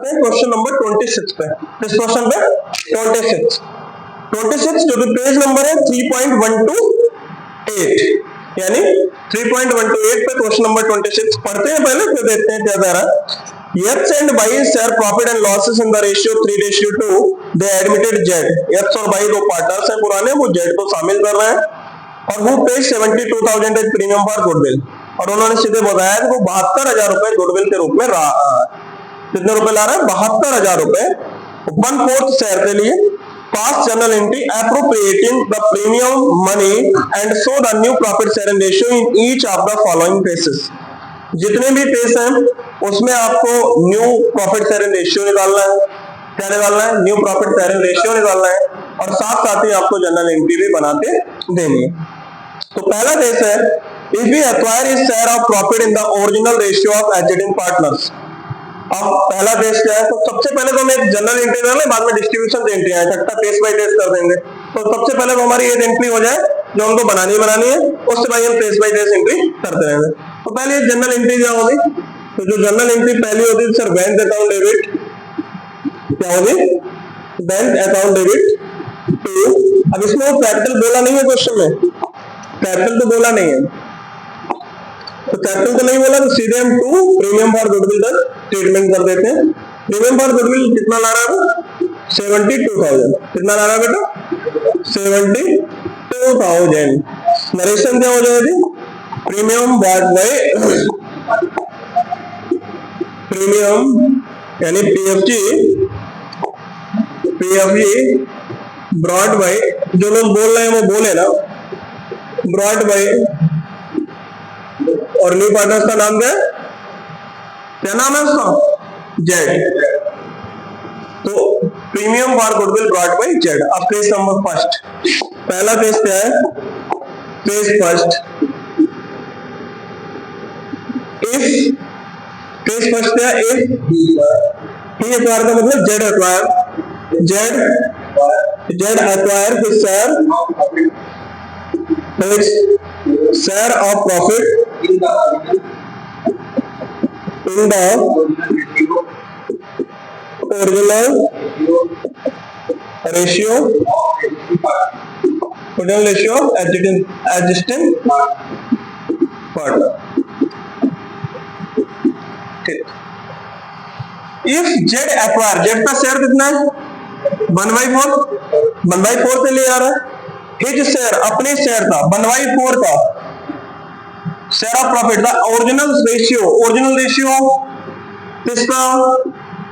हैं question number 26 पे। इस क्वेश्चन पे 26 जो कि पेज नंबर है 3.128, यानी 3.128 पे क्वेश्चन नंबर 26 पढ़ते हैं पहले, फिर देखते हैं क्या कह रहा है। Yes and Y share profit and losses in the ratio 3:2. They admitted Z. Yes और Y दो पार्टनर्स हैं पुराने, वो Z को शामिल कर रहे हैं और वो pays 72,000 as premium for goodwill, और उन्होंने सीधे बताया कि वो 72,000 रुपए गुडविल के रूप में रहा है। कितने रुपए ला रहा है? 72,000 रुपए 1/4 शेयर के लिए। Past journal entry appropriating the premium money and show the new profit sharing ratio in each of the following cases. जितने भी केस हैं उसमें आपको न्यू प्रॉफिट शेयरिंग रेशियो निकालना है। क्या निकालना है? न्यू प्रॉफिट शेयरिंग रेशियो निकालना है, और साथ साथ ही आपको जनरल एंट्री भी बना के देनी है। तो पहला केस है, if we acquire is share of profit in the original ratio of adjusting partners. अब पहला केस क्या है? तो सबसे पहले तो हम एक जनरल एंट्री कर लें, बाद में डिस्ट्रीब्यूशन एंट्री है, इकट्ठा केस बाय केस कर देंगे। तो सबसे पहले तो हमारी एक एंट्री हो जाए जो हमको बनानी है, उससे भाई हम केस बाय केस एंट्री करते रहेंगे। तो पहले जनरल एंट्री क्या होगी? तो जो जनरल एंट्री पहली होती है सर, बैंक अकाउंट डेबिट। क्या होगी? बैंक अकाउंट डेबिट टू, अब इसमें वो कैपिटल बोला नहीं है क्वेश्चन में, कैपिटल तो बोला नहीं है, तो कैपिटल तो नहीं बोला, तो सीधे हम टू प्रीमियम फॉर गुडविल तक ट्रीटमेंट कर देते हैं। प्रीमियम फॉर गुडविल कितना ला रहा है? 72,000। कितना ला रहा है बेटा? 72,000। नरेशन क्या हो जाएगी? प्रीमियम बॉट बाय प्रीमियम यानी पीएफजी ब्रॉड बाय, जो लोग बोल रहे हैं वो बोले ना, ब्रॉड बाय, और न्यू पार्टनर्स का नाम क्या है? क्या नाम है उसका? जेड। तो premium for goodwill brought by Z. अब केस नंबर फर्स्ट, पहला केस क्या है? Case first, if case first क्या है? इफ ही एक्वायर का मतलब Z acquire his share of profit in the original ratio of adjusting partner. If Z acquire, Z का share कितना है? 1/4 से ले आ रहा है। हिज शेयर, अपने शेयर का 1/4 का share of profit, the original ratio किसका?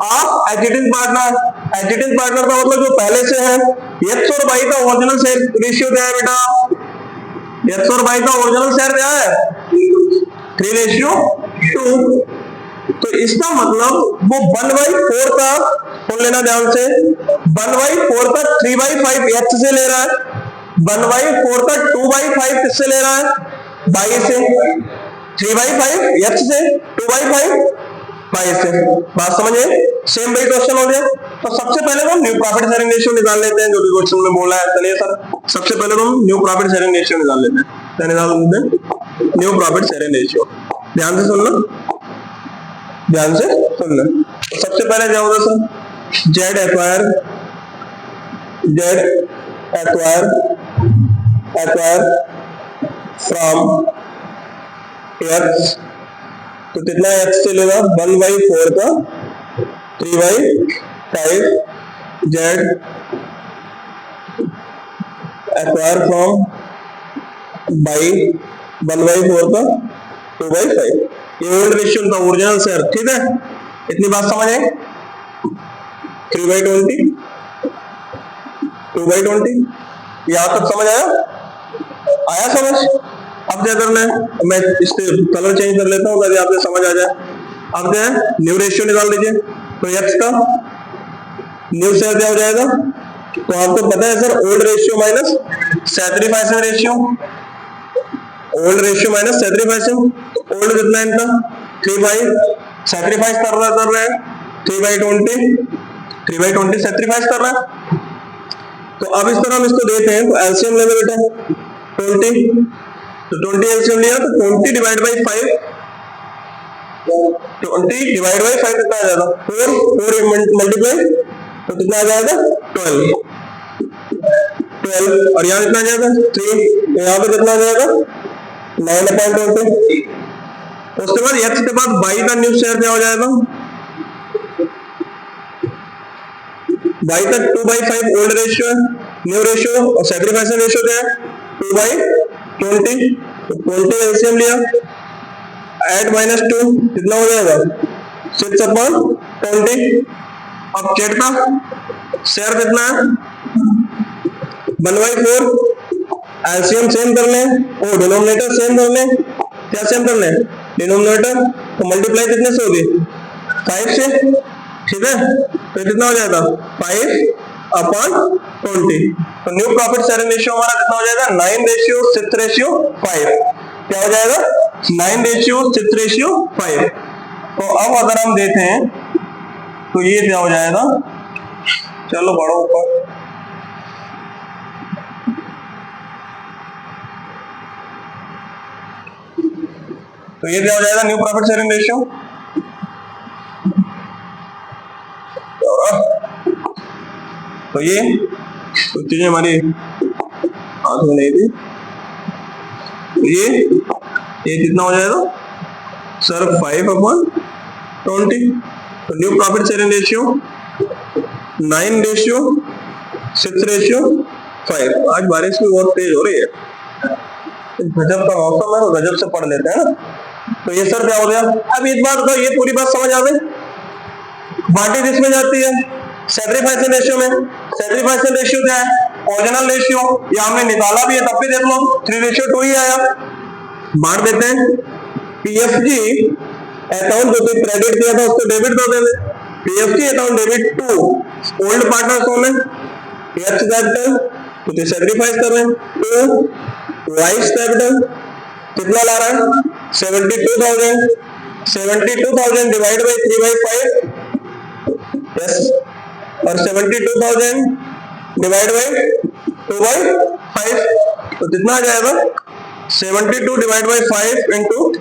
Of adjusting partner. Adjusting partner का मतलब जो पहले से है। एक्स और वाई का ओरिजिनल शेयर रेशियो क्या है बेटा? एक्स और वाई का ओरिजिनल शेयर क्या है? 3:2। तो इसका मतलब वो 1/4 का, सुन लेना ध्यान से, 1/4 का 3/5 एक्स से ले रहा है, 1/4 का 2/5 किससे ले रहा है? बाई से। 3/5 एक्स से, 2/5 बाई से। बात समझे? सेम वही क्वेश्चन हो गया। तो सबसे पहले तो न्यू प्रॉफिट शेयरिंग रेशियो निकाल लेते हैं, जो भी क्वेश्चन में बोला है। चलिए सर, सबसे पहले तो न्यू प्रॉफिट शेयरिंग रेशियो निकाल लेते हैं। न्यू प्रॉफिट शेयरिंग रेशियो, ध्यान से सुनना, ध्यान से सुनना। तो सबसे पहले क्या होगा sir? Z acquire from x, तो कितना एक्स चलेगा? 1/4 का 3/5 जेड एक्वायर फ्रॉम बाई 1/4 का 2/5। ये ओल्ड रेशियो का ओरिजिनल शेयर, ठीक है? इतनी बात समझ आई? 3/20 2/20, यहां तक समझ आया समझ? अब क्या करना है? मैं इसके कलर चेंज कर लेता हूं ताकि आपको समझ आ जाए। अब क्या है? न्यू रेशियो निकाल लीजिए। तो एक्स का न्यू शेयर क्या हो जाएगा? तो आपको पता है sir, old ratio minus sacrificing ratio, old ratio minus sacrificing. Old कितना है इनका? 3/5, सैक्रिफाइस कर रहा है 3/20 सैक्रिफाइस कर रहा है। तो अब इस तरह हम इसको देते हैं, तो एलसीएम ले बेटा 20, तो 20 एलसीएम लिया, तो 20 डिवाइड बाई 5 20 डिवाइड बाई 5 कितना आ जाएगा 4 मल्टीप्लाई तो कितना आ जाएगा 12 और यहाँ कितना आ जाएगा 3 तो यहाँ पे कितना आ जाएगा 9/20। उसके बाद x के बाद y का न्यू शेयर क्या हो जाएगा y का 2/5 ओल्ड रेशियो है, न्यू रेशियो और सैक्रिफाइस रेशियो क्या है 2/20 तो 20 एलसीएम लिया 8 - 2 कितना हो जाएगा 6/20। अब z का शेयर कितना है 1/4 एलसीएम सेम कर लें और डिनोमिनेटर सेम कर लें। क्या सेम कर लें डिनोमिनेटर तो मल्टीप्लाई कितने से होगी 5 से, ठीक है तो कितना हो जाएगा 5/20। तो न्यू प्रॉफिट शेयरिंग रेशियो हमारा कितना हो जाएगा 9:6:5। क्या हो जाएगा 9:6:5। तो अब अगर हम देखें तो ये क्या हो जाएगा, चलो बढ़ो ऊपर, तो ये क्या हो जाएगा न्यू प्रॉफिट शेयरिंग रेशियो तो ये कुछ चीजें हमारी हाथ में नहीं थी, ये कितना हो जाएगा सर 5/20। तो न्यू प्रॉफिट शेयरिंग रेशियो 9:6:5। आज बारिश भी बहुत तेज हो रही है, गजब का मौसम है तो गजब से पढ़ लेते हैं ना। तो ये सर क्या हो गया, अब एक बार तो ये पूरी बात समझ आ गई, बांटी किसमें जाती है सैक्रिफाइस रेशियो में। सैक्रिफाइस रेशियो क्या है ओरिजिनल रेशियो, या हमने निकाला भी है तब भी देख लो 3:2 ही आया। बांट देते हैं पीएफजी अकाउंट जो क्रेडिट किया था उसको डेबिट कर देंगे, PFG account debit to old partners कौन है एक्स कैपिटल तो सैक्रिफाइस कर रहे हैं टू वाइस कैपिटल कितना ला रहा है 72,000 डिवाइड बाई 3/5 यस और 72,000 डिवाइड बाई 2/5 तो कितना आ जाएगा 72 डिवाइड बाई 5 इंटू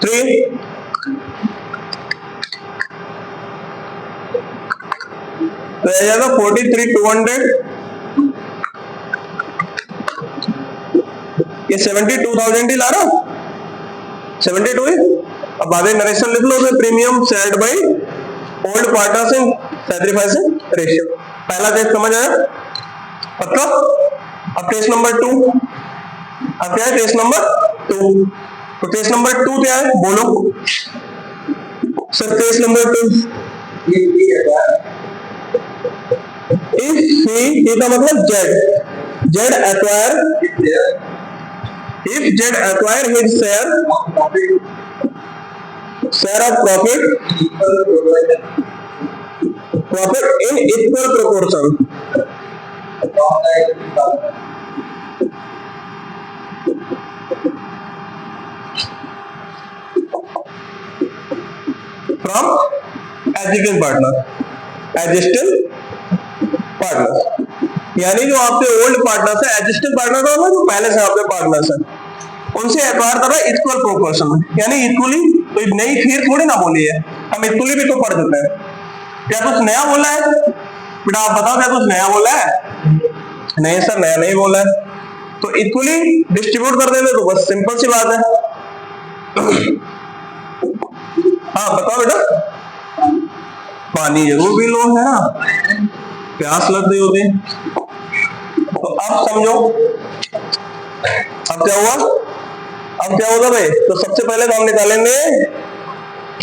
3 तो आ जाएगा 43,200। ये 72,000 ही ला रहा 72 ही। अब आगे नरेशन लिख लो premium shared by old partners in sacrifice ratio. पहला टेस्ट समझ आया पक्का। अब टेस्ट नंबर 2, अब क्या है टेस्ट नंबर 2। तो टेस्ट नंबर 2 क्या है बोलो sir. Test number 2 if he का मतलब Z acquire his share of profit in equal proportion from existing partner, यानी जो आपके ओल्ड पार्टनर्स है एग्जिस्टिंग पार्टनर हो जो पहले से आपके पार्टनर्स हैं उनसे एक्वायर कर रहा है इक्वल प्रोपोर्शन में, यानी इक्वली। तो नई खीर थोड़ी ना बोली है, हम इक्वली भी तो पढ़ देते हैं। क्या कुछ नया बोला है बेटा, आप बताओ क्या कुछ नया बोला है? नहीं सर नया नहीं बोला है। तो इक्वली डिस्ट्रीब्यूट कर देंगे तो बस सिंपल सी बात है। हाँ बताओ बेटा, पानी जरूर पी लो है ना, प्यास लग रही होती। तो अब समझो अब क्या होगा भाई। तो सबसे पहले तो हम निकालेंगे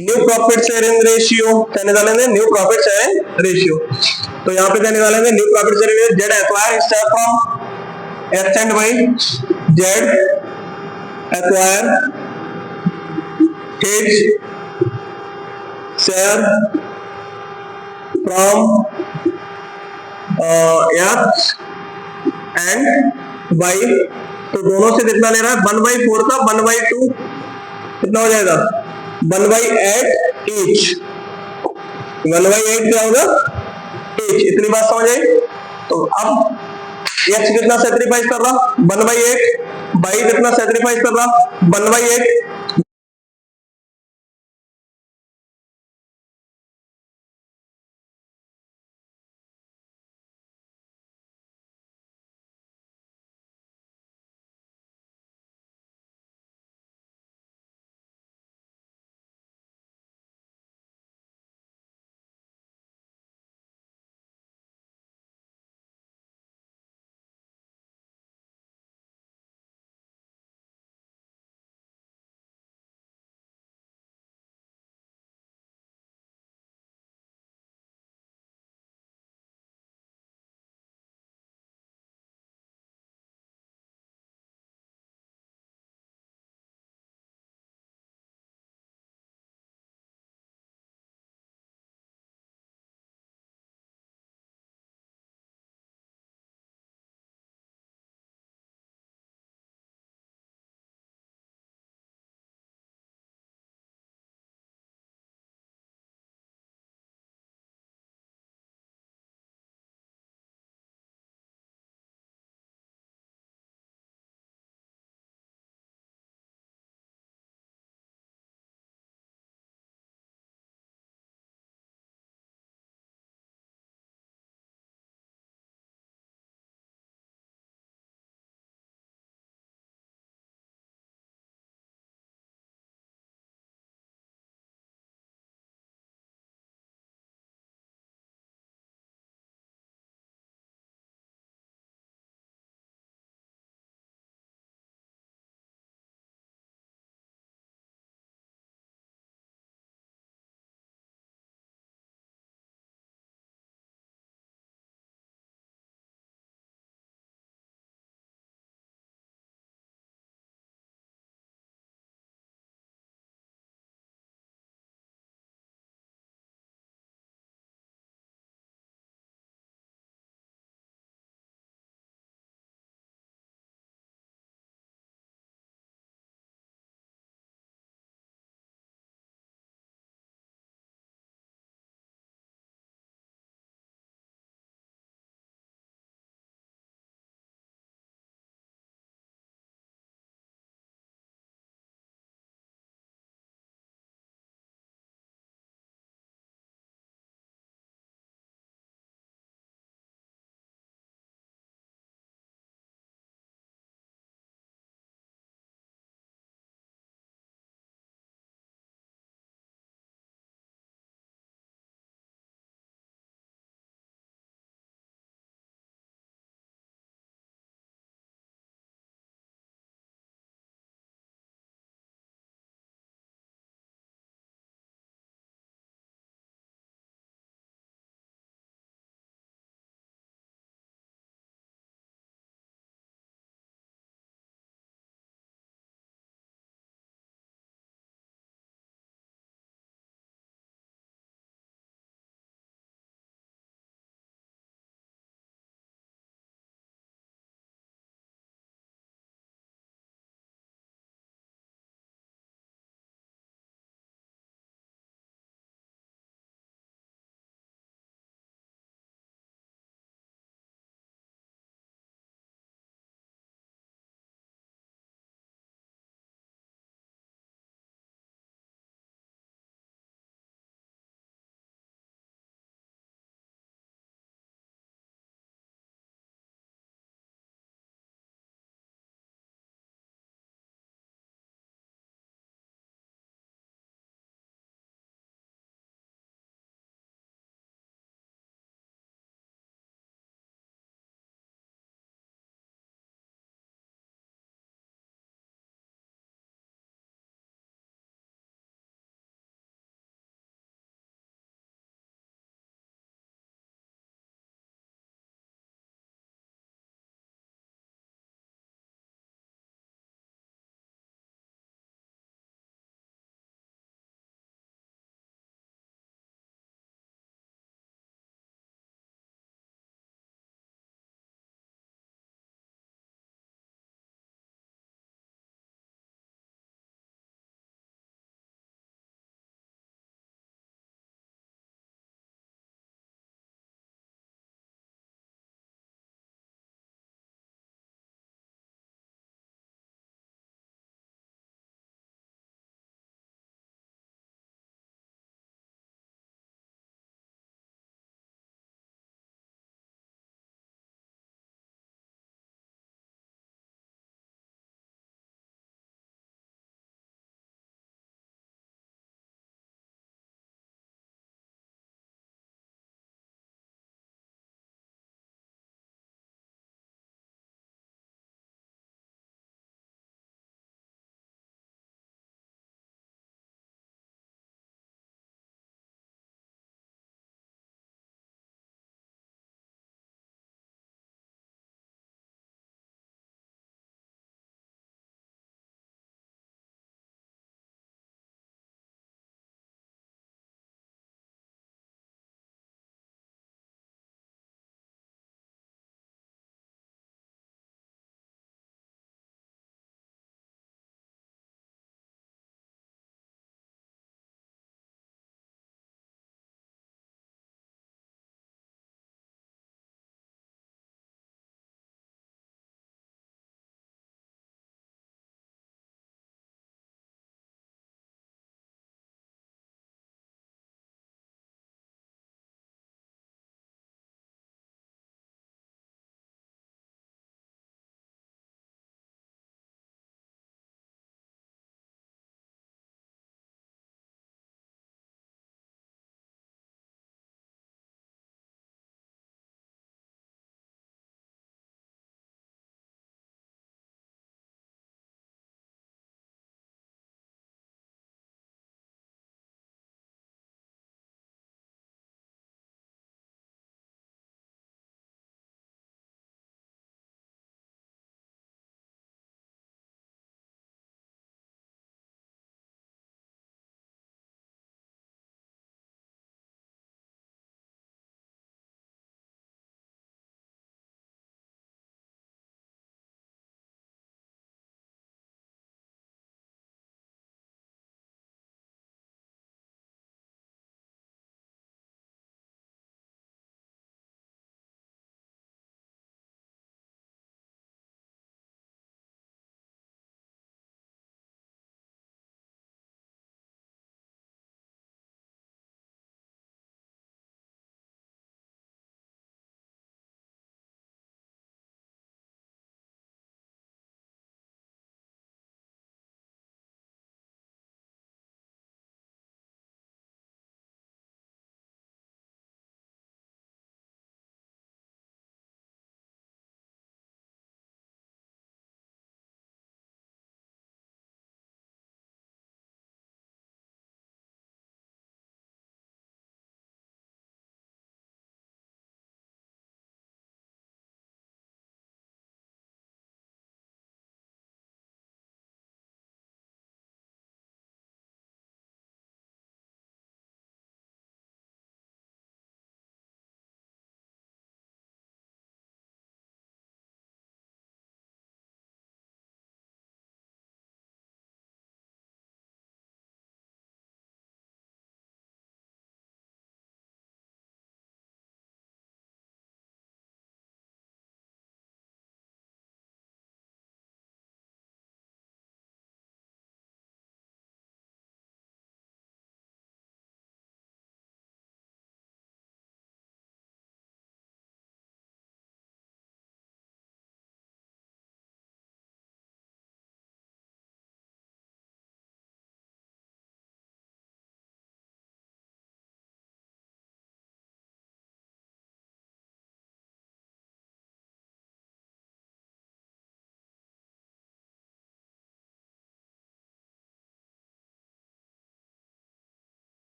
न्यू प्रॉफिट शेयरिंग रेशियो। क्या निकालेंगे न्यू प्रॉफिट शेयरिंग रेशियो। तो यहाँ पे क्या निकालेंगे new profit sharing ratio. Z acquire share from X and Y, Z acquire his share from X and Y. तो दोनों से कितना ले रहा है 1/4 का 1/2 कितना हो जाएगा 1/8 ईच। 1/8 क्या होगा ईच। इतनी बात समझ आई। तो अब एक्स कितना सेक्रीफाइस कर रहा 1/8, वाई कितना सेक्रीफाइस कर रहा 1/8